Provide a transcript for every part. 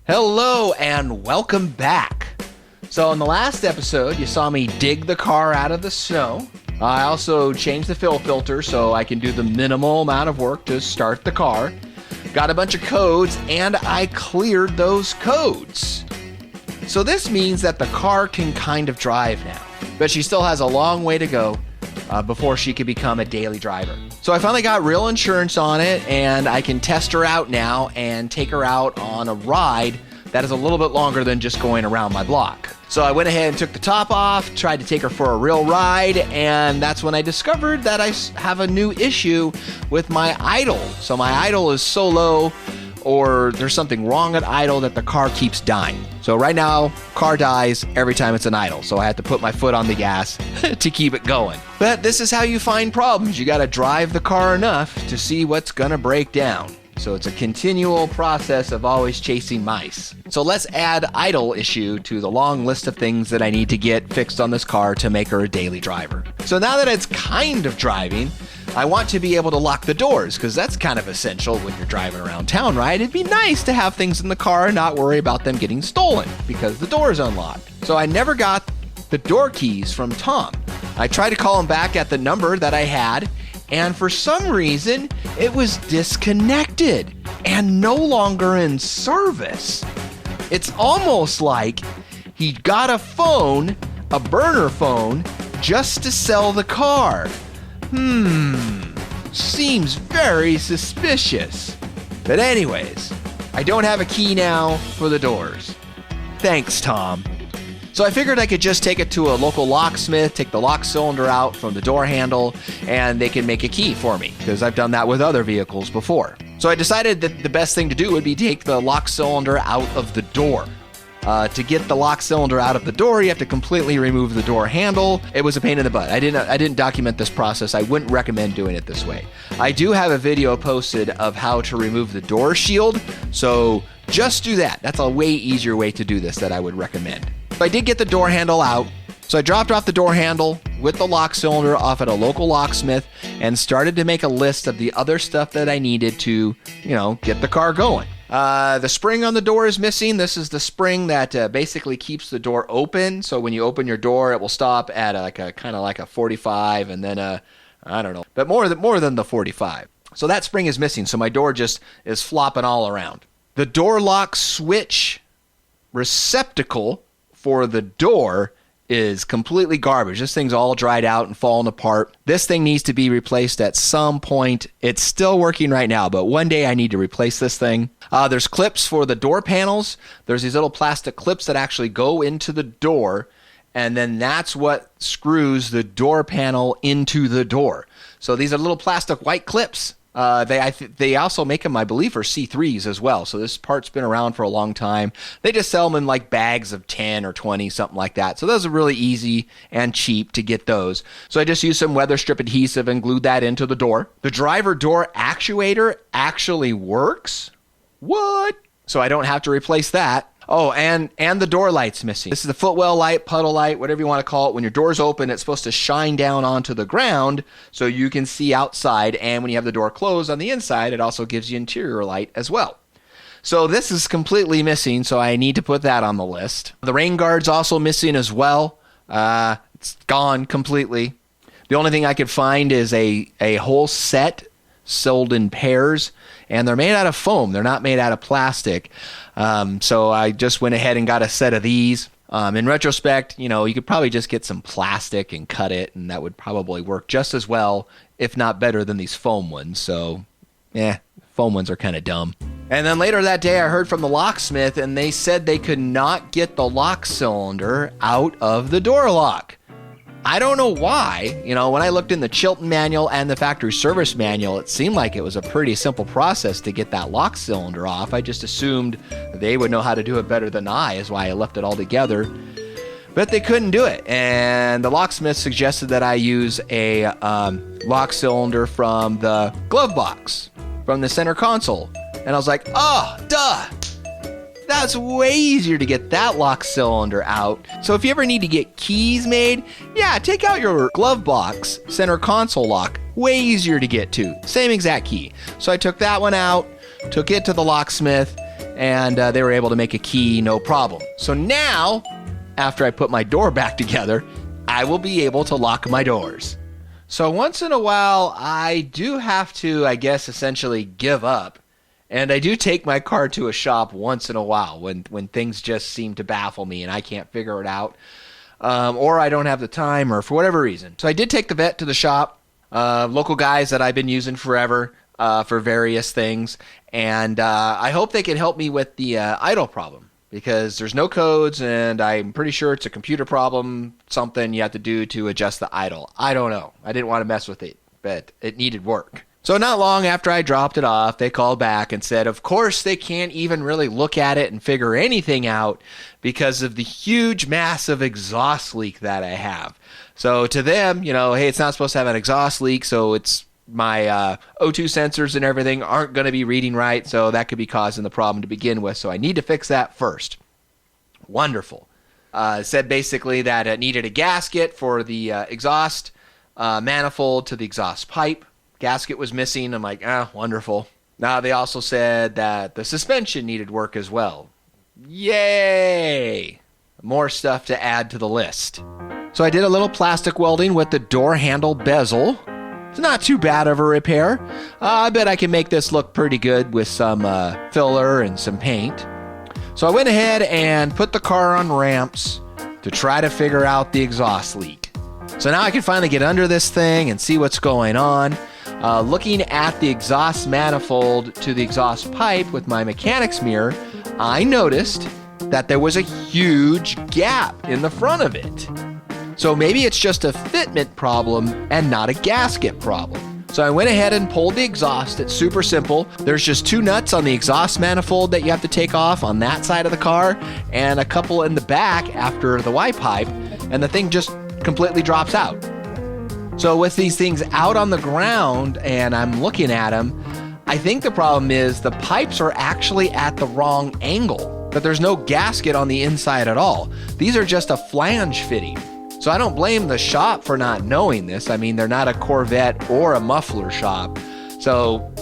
Hello and welcome back. So in the last episode, you saw me dig the car out of the snow. I also changed the fill filter so I can do the minimal amount of work to start the car. Got a bunch of codes and I cleared those codes. So this means that the car can kind of drive now, but she still has a long way to go before she could become a daily driver. So I finally got real insurance on it and I can test her out now and take her out on a ride that is a little bit longer than just going around my block. So I went ahead and took the top off, tried to take her for a real ride, and that's when I discovered that I have a new issue with my idle. So my idle is so low, or there's something wrong at idle that the car keeps dying. So right now, car dies every time it's an idle. So I have to put my foot on the gas to keep it going. But this is how you find problems. You got to drive the car enough to see what's going to break down. So it's a continual process of always chasing mice. So let's add idle issue to the long list of things that I need to get fixed on this car to make her a daily driver. So now that it's kind of driving, I want to be able to lock the doors because that's kind of essential when you're driving around town, right? It'd be nice to have things in the car and not worry about them getting stolen because the door is unlocked. So I never got the door keys from Tom. I tried to call him back at the number that I had, and for some reason, it was disconnected and no longer in service. It's almost like he got a phone, a burner phone, just to sell the car. Seems very suspicious. But anyways, I don't have a key now for the doors. Thanks, Tom. So I figured I could just take it to a local locksmith, take the lock cylinder out from the door handle, and they can make a key for me, because I've done that with other vehicles before. So I decided that the best thing to do would be take the lock cylinder out of the door. To get the lock cylinder out of the door, you have to completely remove the door handle. It was a pain in the butt. I didn't document this process. I wouldn't recommend doing it this way. I do have a video posted of how to remove the door shield, so just do that. That's a way easier way to do this that I would recommend. I did get the door handle out, so I dropped off the door handle with the lock cylinder off at a local locksmith and started to make a list of the other stuff that I needed to, get the car going. The spring on the door is missing. This is the spring that basically keeps the door open. So when you open your door, it will stop at kind of like a 45 and then I don't know, but more than the 45. So that spring is missing. So my door just is flopping all around. The door lock switch receptacle for the door is completely garbage. This thing's all dried out and falling apart. This thing needs to be replaced at some point. It's still working right now, but one day I need to replace this thing. There's clips for the door panels. There's these little plastic clips that actually go into the door, and then that's what screws the door panel into the door. So these are little plastic white clips. They also make them, I believe, for C3s as well. So this part's been around for a long time. They just sell them in like bags of 10 or 20, something like that. So those are really easy and cheap to get those. So I just used some weather strip adhesive and glued that into the door. The driver door actuator actually works. What? So I don't have to replace that. Oh, and the door light's missing. This is the footwell light, puddle light, whatever you want to call it. When your door's open, it's supposed to shine down onto the ground so you can see outside. And when you have the door closed on the inside, it also gives you interior light as well. So this is completely missing, so I need to put that on the list. The rain guard's also missing as well. It's gone completely. The only thing I could find is a whole set sold in pairs, and they're made out of foam. They're not made out of plastic. So I just went ahead and got a set of these. In retrospect, you could probably just get some plastic and cut it, and that would probably work just as well, if not better than these foam ones. So, foam ones are kind of dumb. And then later that day, I heard from the locksmith, and they said they could not get the lock cylinder out of the door lock. I don't know why. When I looked in the Chilton manual and the factory service manual, it seemed like it was a pretty simple process to get that lock cylinder off. I just assumed they would know how to do it better than I, is why I left it all together. But they couldn't do it. And the locksmith suggested that I use a lock cylinder from the glove box. from the center console. And I was like, oh, duh. That's way easier to get that lock cylinder out. So if you ever need to get keys made, yeah, take out your glove box center console lock. Way easier to get to. Same exact key. So I took that one out, took it to the locksmith, and they were able to make a key, no problem. So now, after I put my door back together, I will be able to lock my doors. So once in a while, I do have to, I guess, essentially give up. And I do take my car to a shop once in a while when things just seem to baffle me and I can't figure it out. Or I don't have the time or for whatever reason. So I did take the vet to the shop, local guys that I've been using forever for various things. And I hope they can help me with the idle problem because there's no codes and I'm pretty sure it's a computer problem, something you have to do to adjust the idle. I don't know. I didn't want to mess with it, but it needed work. So not long after I dropped it off, they called back and said, of course, they can't even really look at it and figure anything out because of the huge, massive exhaust leak that I have. So to them, hey, it's not supposed to have an exhaust leak, so it's my O2 sensors and everything aren't going to be reading right, so that could be causing the problem to begin with. So I need to fix that first. Wonderful. Said basically that it needed a gasket for the exhaust manifold to the exhaust pipe. Gasket was missing. I'm like, wonderful. Now they also said that the suspension needed work as well. Yay! More stuff to add to the list. So I did a little plastic welding with the door handle bezel. It's not too bad of a repair. I bet I can make this look pretty good with some filler and some paint. So I went ahead and put the car on ramps to try to figure out the exhaust leak. So now I can finally get under this thing and see what's going on. Looking at the exhaust manifold to the exhaust pipe with my mechanic's mirror, I noticed that there was a huge gap in the front of it. So maybe it's just a fitment problem and not a gasket problem. So I went ahead and pulled the exhaust. It's super simple. There's just 2 nuts on the exhaust manifold that you have to take off on that side of the car and a couple in the back after the Y pipe, and the thing just completely drops out. So with these things out on the ground and I'm looking at them, I think the problem is the pipes are actually at the wrong angle, that there's no gasket on the inside at all. These are just a flange fitting. So I don't blame the shop for not knowing this. I mean, they're not a Corvette or a muffler shop. So,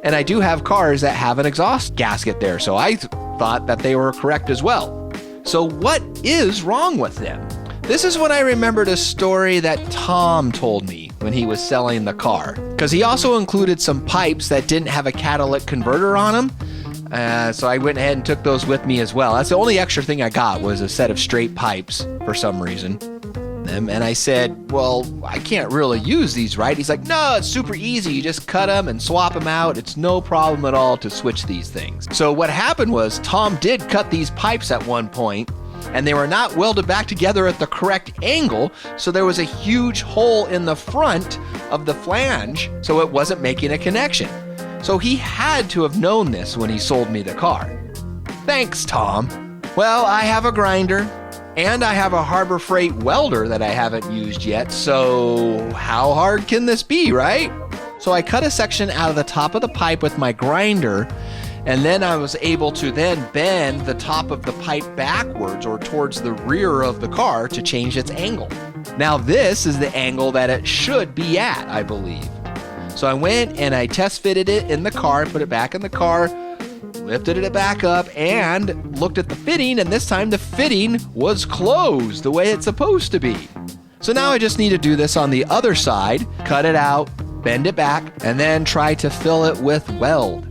and I do have cars that have an exhaust gasket there. So I thought that they were correct as well. So what is wrong with them? This is when I remembered a story that Tom told me when he was selling the car. Because he also included some pipes that didn't have a catalytic converter on them. So I went ahead and took those with me as well. That's the only extra thing I got was a set of straight pipes for some reason. And I said, well, I can't really use these, right? He's like, no, it's super easy. You just cut them and swap them out. It's no problem at all to switch these things. So what happened was Tom did cut these pipes at one point, and they were not welded back together at the correct angle, so there was a huge hole in the front of the flange, so it wasn't making a connection. So he had to have known this when he sold me the car. Thanks, Tom. Well, I have a grinder, and I have a Harbor Freight welder that I haven't used yet, so how hard can this be, right? So I cut a section out of the top of the pipe with my grinder, and then I was able to then bend the top of the pipe backwards or towards the rear of the car to change its angle. Now this is the angle that it should be at, I believe. So I went and I test fitted it in the car, put it back in the car, lifted it back up and looked at the fitting, and this time the fitting was closed the way it's supposed to be. So now I just need to do this on the other side, cut it out, bend it back, and then try to fill it with weld.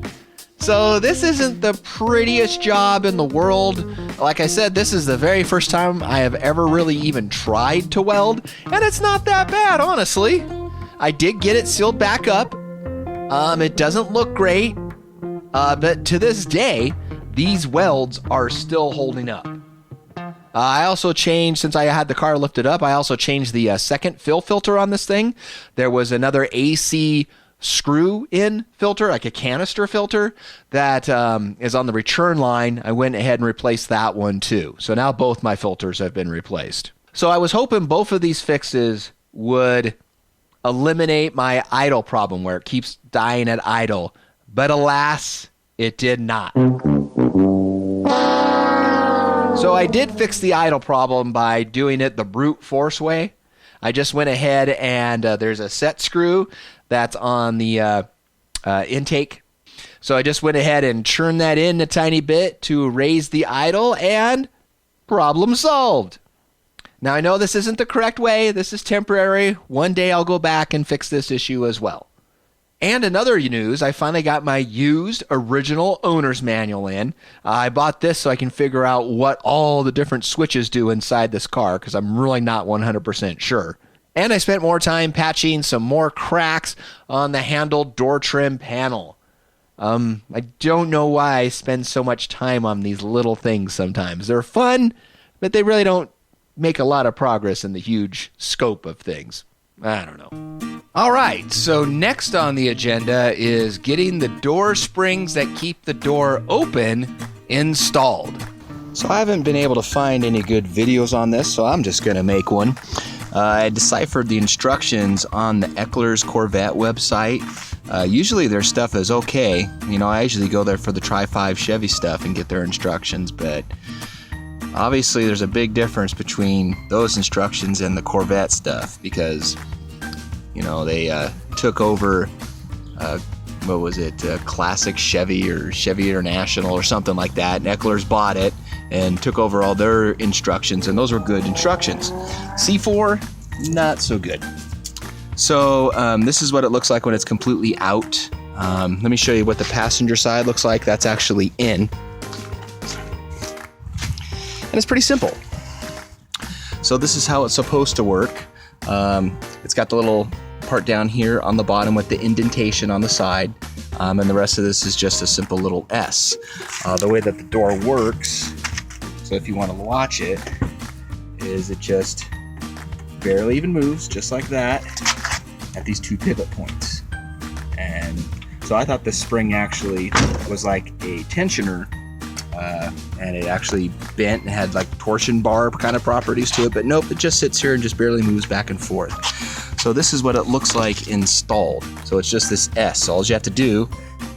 So this isn't the prettiest job in the world. Like I said, this is the very first time I have ever really even tried to weld, and it's not that bad, honestly. I did get it sealed back up. It doesn't look great, but to this day, these welds are still holding up. I also changed, since I had the car lifted up, I also changed the second fill filter on this thing. There was another AC screw-in filter, like a canister filter, that is on the return line. I went ahead and replaced that one too. So now both my filters have been replaced. So I was hoping both of these fixes would eliminate my idle problem where it keeps dying at idle, But alas, it did not. So I did fix the idle problem by doing it the brute force way. I just went ahead and there's a set screw that's on the intake. So I just went ahead and churned that in a tiny bit to raise the idle, and problem solved. Now I know this isn't the correct way. This is temporary. One day I'll go back and fix this issue as well. And another news, I finally got my used original owner's manual in. I bought this so I can figure out what all the different switches do inside this car, because I'm really not 100% sure. And I spent more time patching some more cracks on the handle door trim panel. I don't know why I spend so much time on these little things sometimes. They're fun, but they really don't make a lot of progress in the huge scope of things. I don't know. All right, so next on the agenda is getting the door springs that keep the door open installed. So I haven't been able to find any good videos on this, so I'm just going to make one. I deciphered the instructions on the Eckler's Corvette website. Usually their stuff is okay. You know, I usually go there for the Tri-5 Chevy stuff and get their instructions, but obviously there's a big difference between those instructions and the Corvette stuff, because, you know, they took over, what was it, Classic Chevy or Chevy International or something like that, and Eckler's bought it and took over all their instructions, and those were good instructions. C4, not so good. So this is what it looks like when it's completely out. Let me show you what the passenger side looks like. That's actually in. And it's pretty simple. So this is how it's supposed to work. It's got the little part down here on the bottom with the indentation on the side, and the rest of this is just a simple little S. The way that the door works, so if you want to watch it, is it just barely even moves, just like that, at these two pivot points. And so I thought the spring actually was like a tensioner, and it actually bent and had like torsion bar kind of properties to it, but nope, it just sits here and just barely moves back and forth. So this is what it looks like installed. So it's just this S. All you have to do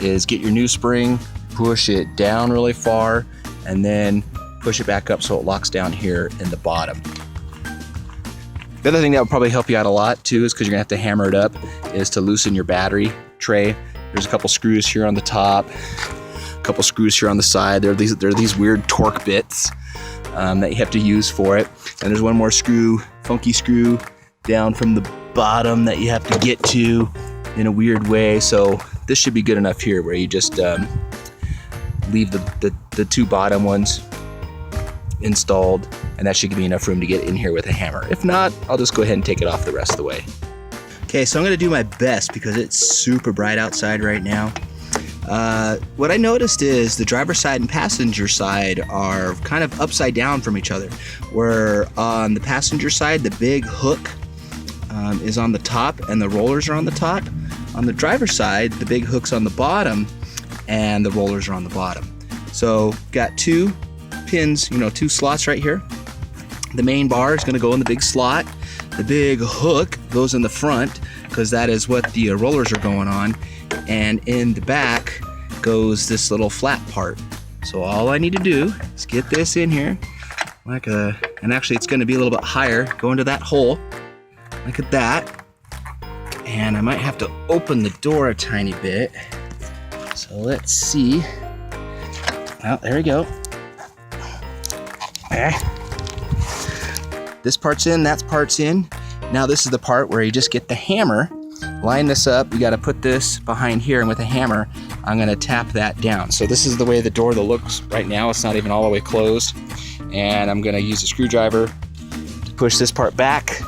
is get your new spring, push it down really far, and then push it back up so it locks down here in the bottom. The other thing that would probably help you out a lot too, is because you're gonna have to hammer it up, is to loosen your battery tray. There's a couple screws here on the top, a couple screws here on the side. There are these weird torque bits that you have to use for it. And there's one more screw, funky screw, down from the bottom that you have to get to in a weird way. So this should be good enough here, where you just leave the two bottom ones installed, and that should give me enough room to get in here with a hammer. If not, I'll just go ahead and take it off the rest of the way. Okay, so I'm gonna do my best because it's super bright outside right now. What I noticed is the driver's side and passenger side are kind of upside down from each other. Where on the passenger side, the big hook is on the top and the rollers are on the top. On the driver's side, the big hook's on the bottom and the rollers are on the bottom. So got two pins, two slots right here. The main bar is going to go in the big slot. The big hook goes in the front because that is what the rollers are going on. And in the back goes this little flat part. So all I need to do is get this in here, and actually it's going to be a little bit higher, go into that hole, like that. And I might have to open the door a tiny bit. So let's see. Oh, there we go. Okay. This part's in, that part's in. Now this is the part where you just get the hammer, line this up. You got to put this behind here, and with a hammer, I'm going to tap that down. So this is the way the door looks right now. It's not even all the way closed. And I'm going to use a screwdriver to push this part back,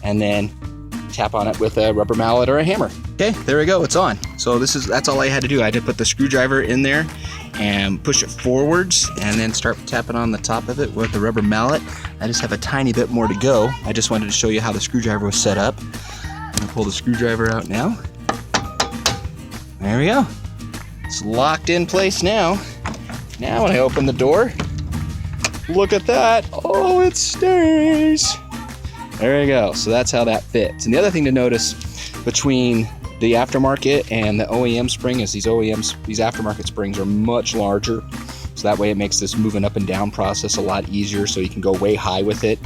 and then tap on it with a rubber mallet or a hammer. Okay, there we go, it's on. So that's all I had to do. I had to put the screwdriver in there and push it forwards, and then start tapping on the top of it with the rubber mallet. I just have a tiny bit more to go. I just wanted to show you how the screwdriver was set up. I'm gonna pull the screwdriver out now. There we go. It's locked in place now. Now when I open the door, look at that. Oh, it stays. There you go. So that's how that fits. And the other thing to notice between the aftermarket and the OEM spring is these aftermarket springs are much larger. So that way it makes this moving up and down process a lot easier, so you can go way high with it.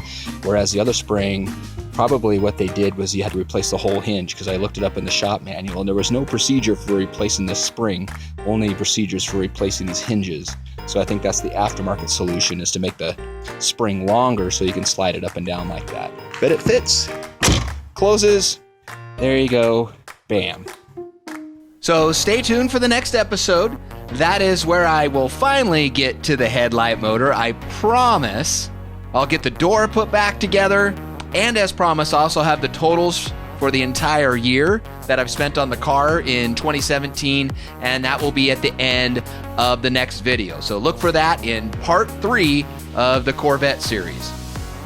Whereas the other spring, probably what they did was you had to replace the whole hinge, because I looked it up in the shop manual and there was no procedure for replacing this spring, only procedures for replacing these hinges. So I think that's the aftermarket solution, is to make the spring longer so you can slide it up and down like that. But it fits, closes, there you go, bam. So stay tuned for the next episode. That is where I will finally get to the headlight motor. I promise I'll get the door put back together, and as promised, I also have the totals for the entire year that I've spent on the car in 2017, and that will be at the end of the next video. So look for that in part 3 of the Corvette series.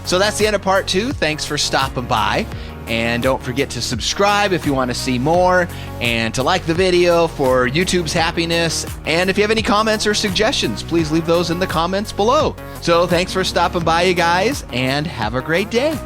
So that's the end of part 2. Thanks for stopping by. And don't forget to subscribe if you want to see more, and to like the video for YouTube's happiness. And if you have any comments or suggestions, please leave those in the comments below. So thanks for stopping by, you guys, and have a great day.